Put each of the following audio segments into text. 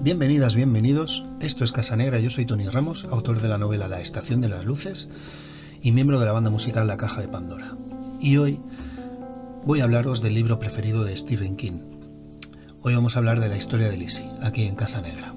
Bienvenidas, bienvenidos. Esto es Casa Negra, yo soy Tony Ramos, autor de la novela La Estación de las Luces y miembro de la banda musical La Caja de Pandora. Y hoy voy a hablaros del libro preferido de Stephen King. Hoy vamos a hablar de la historia de Lizzie, aquí en Casa Negra.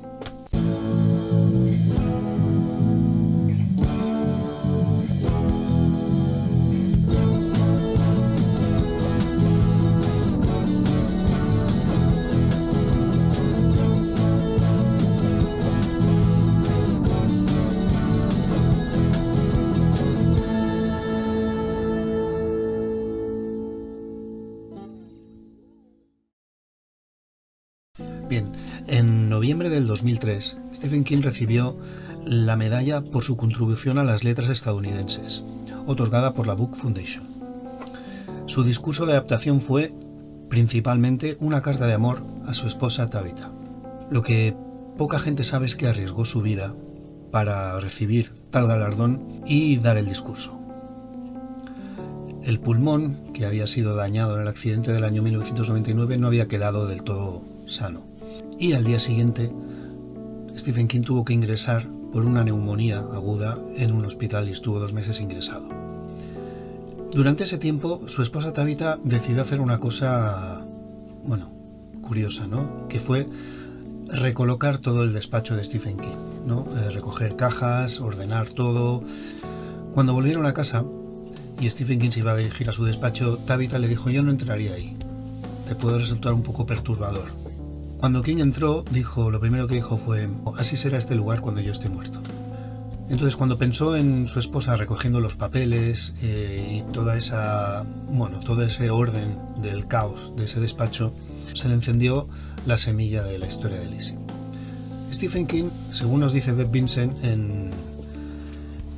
Bien, en noviembre del 2003, Stephen King recibió la medalla por su contribución a las letras estadounidenses, otorgada por la Book Foundation. Su discurso de adaptación fue, principalmente, una carta de amor a su esposa Tabitha. Lo que poca gente sabe es que arriesgó su vida para recibir tal galardón y dar el discurso. El pulmón, que había sido dañado en el accidente del año 1999, no había quedado del todo sano. Y al día siguiente, Stephen King tuvo que ingresar por una neumonía aguda en un hospital y estuvo 2 meses ingresado. Durante ese tiempo, su esposa Tabitha decidió hacer una cosa, curiosa, ¿no? Que fue recolocar todo el despacho de Stephen King, ¿no? Recoger cajas, ordenar todo. Cuando volvieron a casa y Stephen King se iba a dirigir a su despacho, Tabitha le dijo: yo no entraría ahí, te puede resultar un poco perturbador. Cuando King entró, lo primero que dijo fue: así será este lugar cuando yo esté muerto. Entonces, cuando pensó en su esposa recogiendo los papeles y todo ese orden del caos de ese despacho, se le encendió la semilla de la historia de Lizzie. Stephen King, según nos dice Bev Vincent en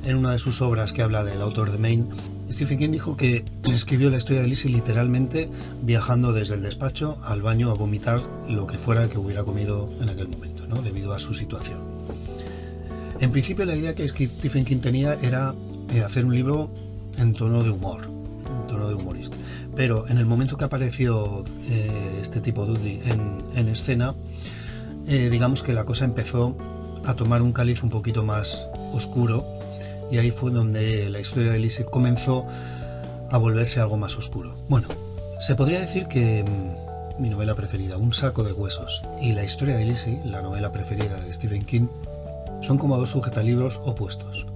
una de sus obras que habla del autor de Maine, Stephen King dijo que escribió la historia de Lizzie literalmente viajando desde el despacho al baño a vomitar lo que fuera que hubiera comido en aquel momento, ¿no? Debido a su situación. En principio, la idea que Stephen King tenía era hacer un libro en tono de humor, en tono de humorista. Pero en el momento que apareció este tipo Dudley en escena, digamos que la cosa empezó a tomar un caliz un poquito más oscuro. Y ahí fue donde la historia de Lizzie comenzó a volverse algo más oscuro. Bueno, se podría decir que mi novela preferida, Un saco de huesos, y la historia de Lizzie, la novela preferida de Stephen King, son como dos sujetalibros opuestos.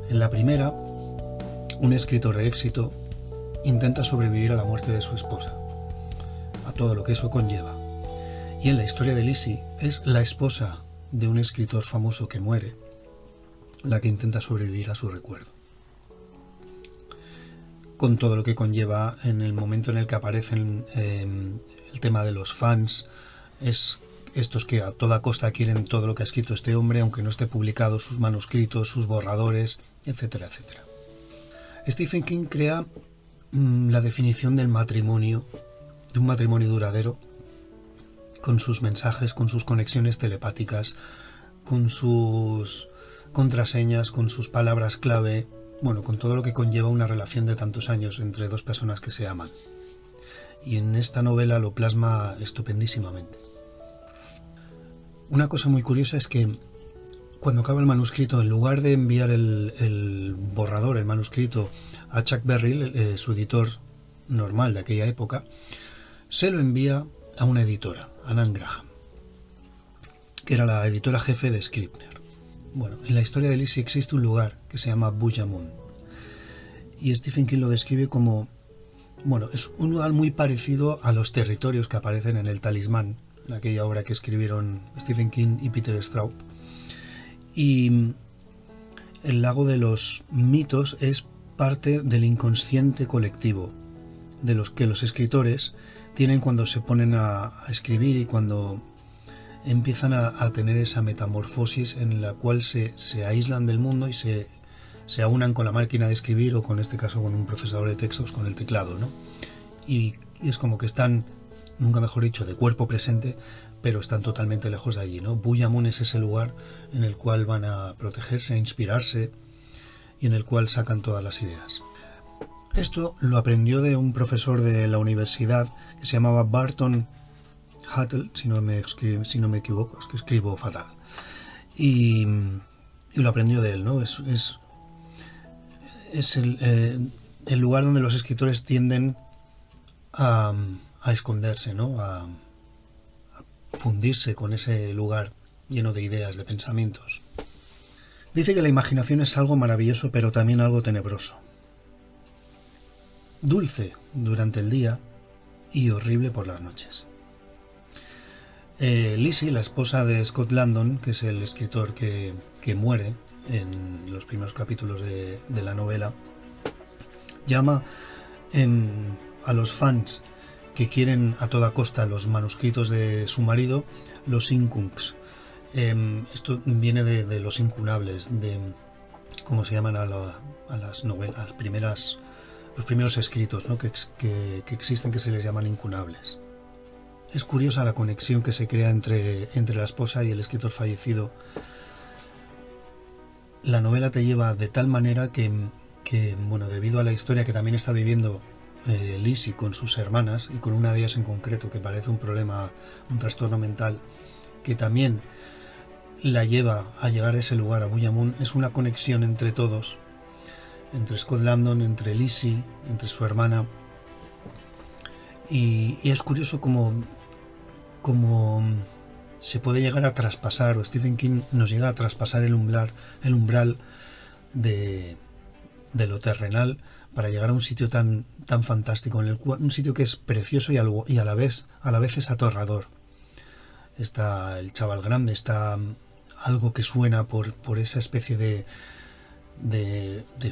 En la primera, un escritor de éxito intenta sobrevivir a la muerte de su esposa, a todo lo que eso conlleva. Y en la historia de Lizzie es la esposa de un escritor famoso que muere, la que intenta sobrevivir a su recuerdo, con todo lo que conlleva en el momento en el que aparecen el tema de los fans, es estos que a toda costa quieren todo lo que ha escrito este hombre, aunque no esté publicado, sus manuscritos, sus borradores, etcétera, etcétera. Stephen King crea la definición del matrimonio, de un matrimonio duradero, con sus mensajes, con sus conexiones telepáticas, con sus contraseñas, con sus palabras clave, con todo lo que conlleva una relación de tantos años entre dos personas que se aman. Y en esta novela lo plasma estupendísimamente. Una cosa muy curiosa es que cuando acaba el manuscrito, en lugar de enviar el borrador, el manuscrito, a Chuck Berry, su editor normal de aquella época, se lo envía a una editora, a Nan Graham, que era la editora jefe de Scribner. Bueno, en la historia de Lizzie existe un lugar que se llama Bujamoon, y Stephen King lo describe como, es un lugar muy parecido a los territorios que aparecen en El Talismán, en aquella obra que escribieron Stephen King y Peter Straub. Y el lago de los mitos es parte del inconsciente colectivo, de los que los escritores tienen cuando se ponen a escribir y cuando empiezan a tener esa metamorfosis en la cual se aíslan del mundo y se aunan con la máquina de escribir, o con este caso con un procesador de textos, con el teclado, ¿no? Y es como que están, nunca mejor dicho, de cuerpo presente, pero están totalmente lejos de allí, ¿no? Bujamoon es ese lugar en el cual van a protegerse, a inspirarse, y en el cual sacan todas las ideas. Esto lo aprendió de un profesor de la universidad que se llamaba Barton Huttle, si no me equivoco, es que escribo fatal. Y lo aprendió de él, ¿no? Es el lugar donde los escritores tienden a esconderse, ¿no? A fundirse con ese lugar lleno de ideas, de pensamientos. Dice que la imaginación es algo maravilloso, pero también algo tenebroso. Dulce durante el día y horrible por las noches. Lizzie, la esposa de Scott Landon, que es el escritor que muere en los primeros capítulos de la novela, llama a los fans que quieren a toda costa los manuscritos de su marido los incunx. Esto viene de los incunables, de cómo se llaman a las novelas, los primeros escritos, ¿no? que existen, que se les llaman incunables. Es curiosa la conexión que se crea entre la esposa y el escritor fallecido. La novela te lleva de tal manera que bueno, debido a la historia que también está viviendo Lizzie con sus hermanas, y con una de ellas en concreto que parece un problema, un trastorno mental, que también la lleva a llegar a ese lugar, a Buyamun, es una conexión entre todos, entre Scott Landon, entre Lizzie, entre su hermana, y es curioso cómo se puede llegar a traspasar, o Stephen King nos llega a traspasar el umbral de lo terrenal para llegar a un sitio tan fantástico, un sitio que es precioso y a la vez es aterrador. Está el chaval grande, está algo que suena por esa especie de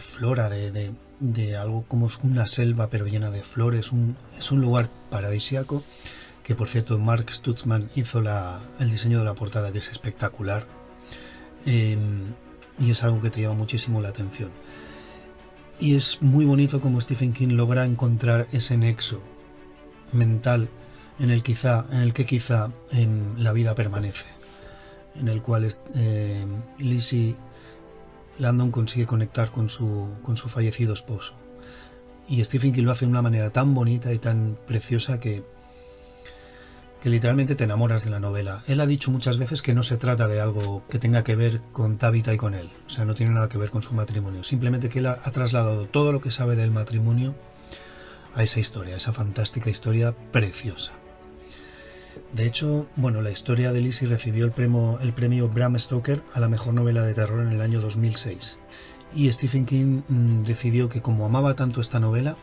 flora, de algo como una selva pero llena de flores. Es un lugar paradisíaco, que por cierto Mark Stutzman hizo el diseño de la portada, que es espectacular, y es algo que te llama muchísimo la atención. Y es muy bonito como Stephen King logra encontrar ese nexo mental en el que quizá la vida permanece, en el cual Lizzie Landon consigue conectar con su fallecido esposo. Y Stephen King lo hace de una manera tan bonita y tan preciosa que literalmente te enamoras de la novela. Él ha dicho muchas veces que no se trata de algo que tenga que ver con Tabitha y con él. O sea, no tiene nada que ver con su matrimonio. Simplemente que él ha trasladado todo lo que sabe del matrimonio a esa historia, a esa fantástica historia preciosa. De hecho, bueno, la historia de Lizzie recibió el premio Bram Stoker a la mejor novela de terror en el año 2006. Y Stephen King decidió que, como amaba tanto esta novela,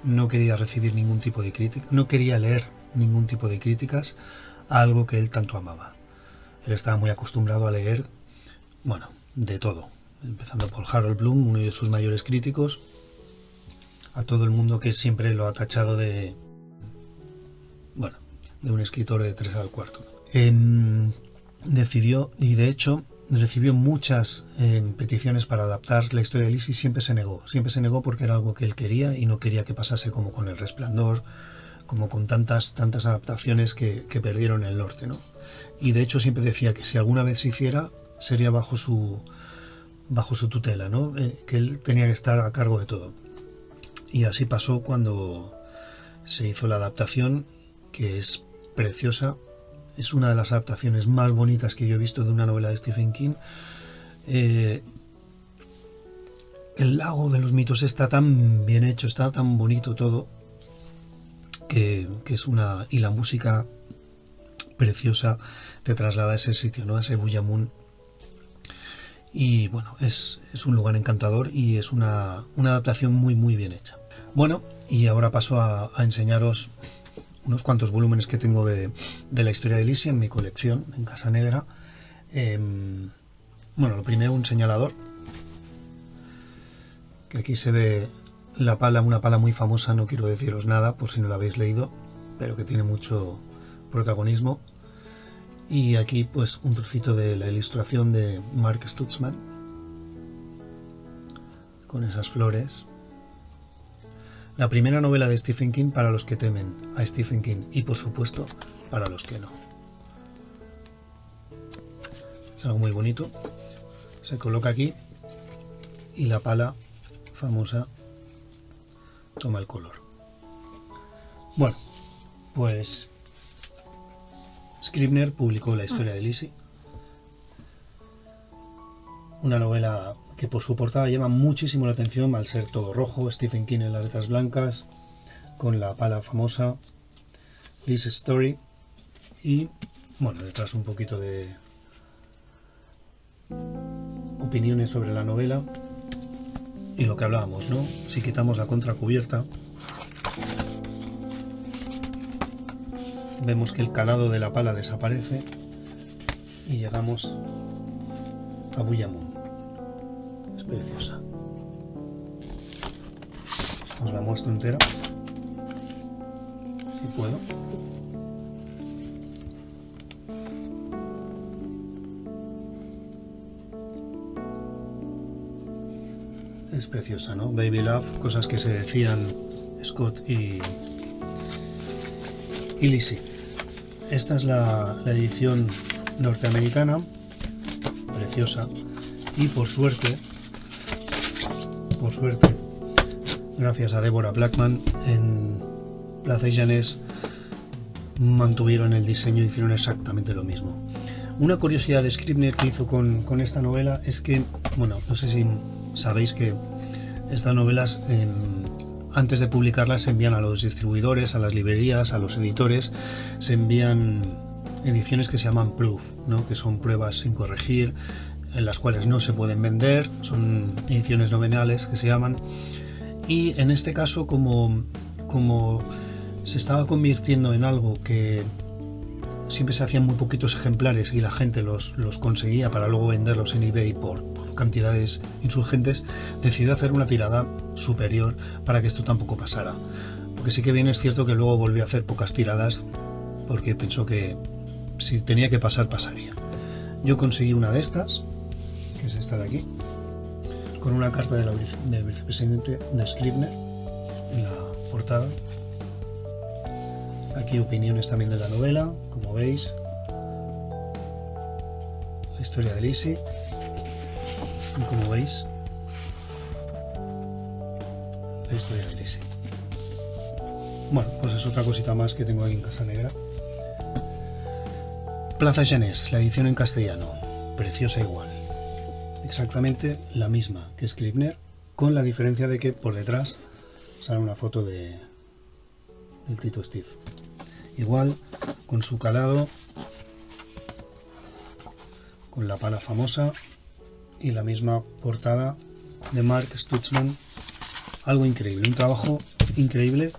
no quería recibir ningún tipo de crítica, no quería leer ningún tipo de críticas a algo que él tanto amaba. Él estaba muy acostumbrado a leer, bueno, de todo, empezando por Harold Bloom, uno de sus mayores críticos, a todo el mundo que siempre lo ha tachado de un escritor de 3 al cuarto. Decidió, y de hecho recibió muchas peticiones para adaptar la historia de Lizzie, y siempre se negó porque era algo que él quería y no quería que pasase como con El Resplandor, como con tantas adaptaciones que perdieron el norte, ¿no? Y de hecho siempre decía que si alguna vez se hiciera, sería bajo su tutela, ¿no? Que él tenía que estar a cargo de todo. Y así pasó cuando se hizo la adaptación, que es preciosa. Es una de las adaptaciones más bonitas que yo he visto de una novela de Stephen King. El lago de los mitos está tan bien hecho, está tan bonito todo, que es y la música preciosa te traslada a ese sitio, ¿no? A ese Buyamun. Y bueno, es un lugar encantador y es una adaptación muy muy bien hecha. Bueno, y ahora paso a enseñaros unos cuantos volúmenes que tengo de la historia de Lizzie en mi colección en Casa Negra. Bueno, lo primero, un señalador, que aquí se ve una pala muy famosa, no quiero deciros nada por si no la habéis leído, pero que tiene mucho protagonismo. Y aquí pues un trocito de la ilustración de Mark Stutzman con esas flores. La primera novela de Stephen King para los que temen a Stephen King, y por supuesto para los que no. Es algo muy bonito. Se coloca aquí y la pala famosa toma el color. Bueno, pues Scribner publicó La historia de Lizzie, una novela que por su portada llama muchísimo la atención al ser todo rojo, Stephen King en las letras blancas, con la pala famosa, Lizzie's Story, y bueno, detrás un poquito de opiniones sobre la novela y lo que hablábamos, ¿no? Si quitamos la contracubierta, vemos que el calado de la pala desaparece y llegamos a Buyamun. Es preciosa. Os la muestro entera, si puedo. Es preciosa, ¿no? Baby Love, cosas que se decían Scott y Lizzie. Esta es la edición norteamericana, preciosa, y por suerte, gracias a Deborah Blackman, en Plaza Janés mantuvieron el diseño y hicieron exactamente lo mismo. Una curiosidad de Scribner que hizo con esta novela es que, bueno, no sé si sabéis que estas novelas antes de publicarlas se envían a los distribuidores, a las librerías, a los editores, se envían ediciones que se llaman proof, ¿no? Que son pruebas sin corregir, en las cuales no se pueden vender, son ediciones nominales que se llaman, y en este caso como se estaba convirtiendo en algo que siempre se hacían muy poquitos ejemplares y la gente los conseguía para luego venderlos en eBay por cantidades insurgentes, decidió hacer una tirada superior para que esto tampoco pasara. Porque sí que bien es cierto que luego volvió a hacer pocas tiradas porque pensó que si tenía que pasar, pasaría. Yo conseguí una de estas, que es esta de aquí, con una carta del vicepresidente de Scribner en la portada. Aquí opiniones también de la novela, como veis. La historia de Lizzie. Y como veis, la historia de Lizzie. Bueno, pues es otra cosita más que tengo aquí en Casa Negra. Plaza Janés, la edición en castellano. Preciosa igual. Exactamente la misma que Scribner, con la diferencia de que por detrás sale una foto del Tito Steve. Igual, con su calado, con la pala famosa y la misma portada de Mark Stutzman. Algo increíble, un trabajo increíble,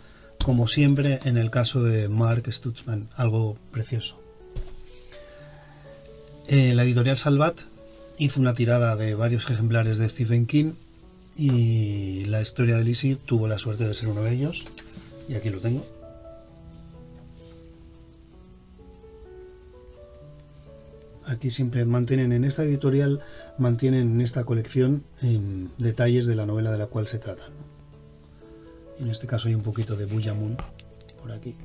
como siempre en el caso de Mark Stutzman, algo precioso. La editorial Salvat hizo una tirada de varios ejemplares de Stephen King y la historia de Lizzie tuvo la suerte de ser uno de ellos, y aquí lo tengo. Aquí siempre mantienen, en esta editorial, mantienen en esta colección detalles de la novela de la cual se trata, ¿no? En este caso hay un poquito de Buyamun por aquí.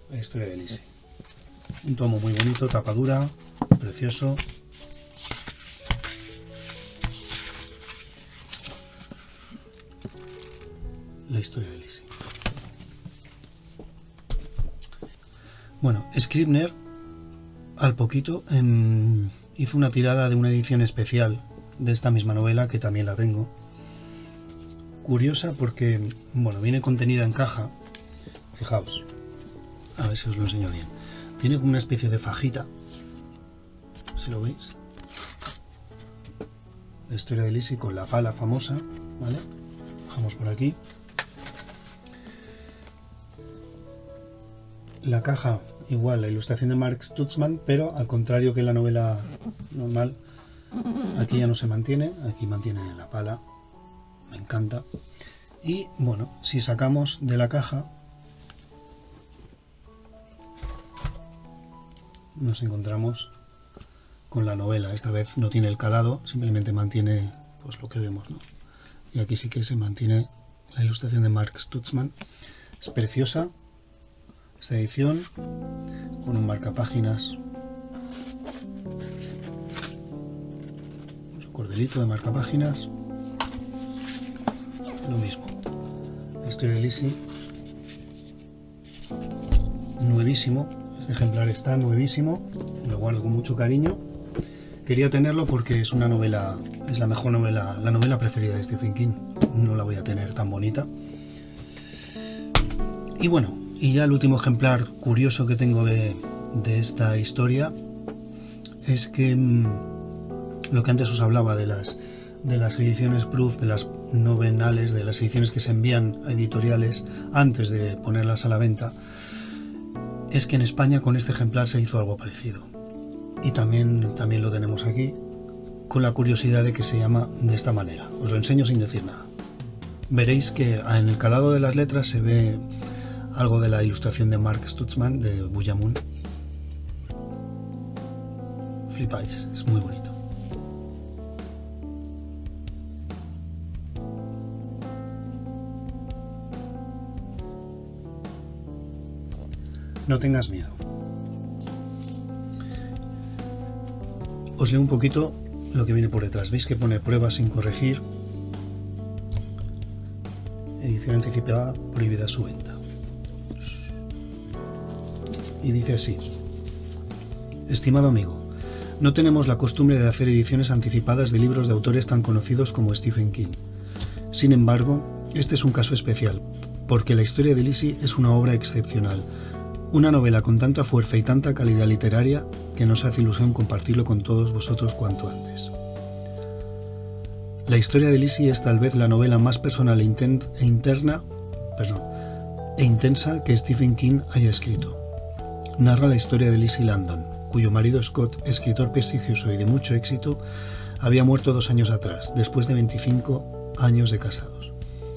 La historia de Lizzie. Un tomo muy bonito, tapadura, precioso. La historia de Lizzie. Bueno, Scribner al poquito hizo una tirada de una edición especial de esta misma novela, que también la tengo. Curiosa porque, bueno, viene contenida en caja. Fijaos, a ver si os lo enseño bien. Tiene como una especie de fajita, si lo veis. La historia de Lizzie con la pala famosa, ¿vale? Bajamos por aquí. La caja, igual, la ilustración de Mark Stutzman, pero al contrario que en la novela normal, aquí ya no se mantiene, aquí mantiene la pala, me encanta. Y bueno, si sacamos de la caja, nos encontramos con la novela. Esta vez no tiene el calado, simplemente mantiene pues lo que vemos, ¿no? Y aquí sí que se mantiene la ilustración de Mark Stutzman. Es preciosa esta edición, con un marcapáginas, su cordelito de marcapáginas, lo mismo. historia de Lizzie. Nuevísimo. Este ejemplar está nuevísimo. Lo guardo con mucho cariño. Quería tenerlo porque es una novela, es la mejor novela, la novela preferida de Stephen King. No la voy a tener tan bonita. Y bueno, y ya el último ejemplar curioso que tengo de esta historia es que lo que antes os hablaba de las ediciones proof, de las novenales, de las ediciones que se envían a editoriales antes de ponerlas a la venta, es que en España con este ejemplar se hizo algo parecido. Y también lo tenemos aquí, con la curiosidad de que se llama de esta manera. Os lo enseño sin decir nada. Veréis que en el calado de las letras se ve algo de la ilustración de Mark Stutzman de Buyamun. Flipáis, es muy bonito. No tengas miedo. Os leo un poquito lo que viene por detrás. Veis que pone pruebas sin corregir. Edición anticipada, prohibida su venta. Y dice así: estimado amigo, no tenemos la costumbre de hacer ediciones anticipadas de libros de autores tan conocidos como Stephen King. Sin embargo, este es un caso especial, porque la historia de Lizzie es una obra excepcional. Una novela con tanta fuerza y tanta calidad literaria que nos hace ilusión compartirlo con todos vosotros cuanto antes. La historia de Lizzie es tal vez la novela más personal e intensa que Stephen King haya escrito. Narra la historia de Lizzie Landon, cuyo marido Scott, escritor prestigioso y de mucho éxito, había muerto 2 años atrás, después de 25 años de casados.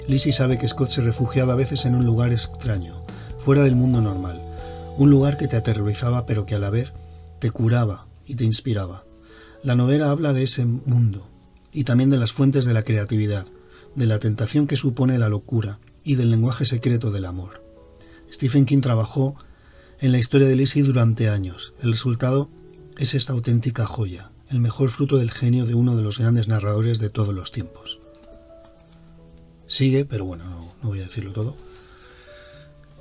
Lizzie sabe que Scott se refugiaba a veces en un lugar extraño, fuera del mundo normal. Un lugar que te aterrorizaba pero que a la vez te curaba y te inspiraba. La novela habla de ese mundo y también de las fuentes de la creatividad, de la tentación que supone la locura y del lenguaje secreto del amor. Stephen King trabajó en la historia de Lizzie durante años. El resultado es esta auténtica joya, el mejor fruto del genio de uno de los grandes narradores de todos los tiempos. Sigue, pero bueno, no voy a decirlo todo.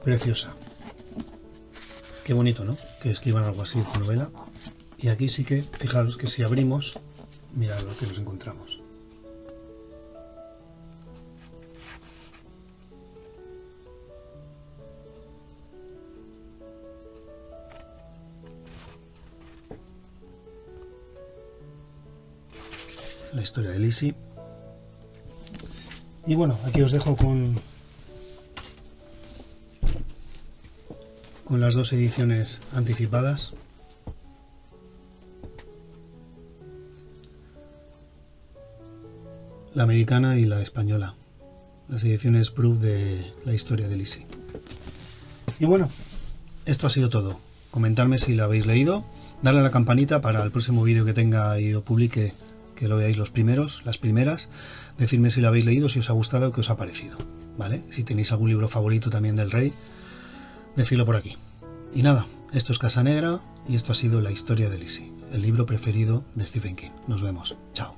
Preciosa. Qué bonito, ¿no? Que escriban algo así de novela. Y aquí sí que, fijaros que si abrimos, mirad lo que nos encontramos. La historia de Lizzie. Y bueno, aquí os dejo con las 2 ediciones anticipadas. La americana y la española. Las ediciones proof de la historia de Lizzie. Y bueno, esto ha sido todo. Comentadme si lo habéis leído. Darle a la campanita para el próximo vídeo que tenga y o publique, que lo veáis las primeras. Decidme si lo habéis leído, si os ha gustado, qué os ha parecido. ¿Vale? Si tenéis algún libro favorito también del Rey, decidlo por aquí. Y nada, esto es Casa Negra y esto ha sido La historia de Lizzie, el libro preferido de Stephen King. Nos vemos. Chao.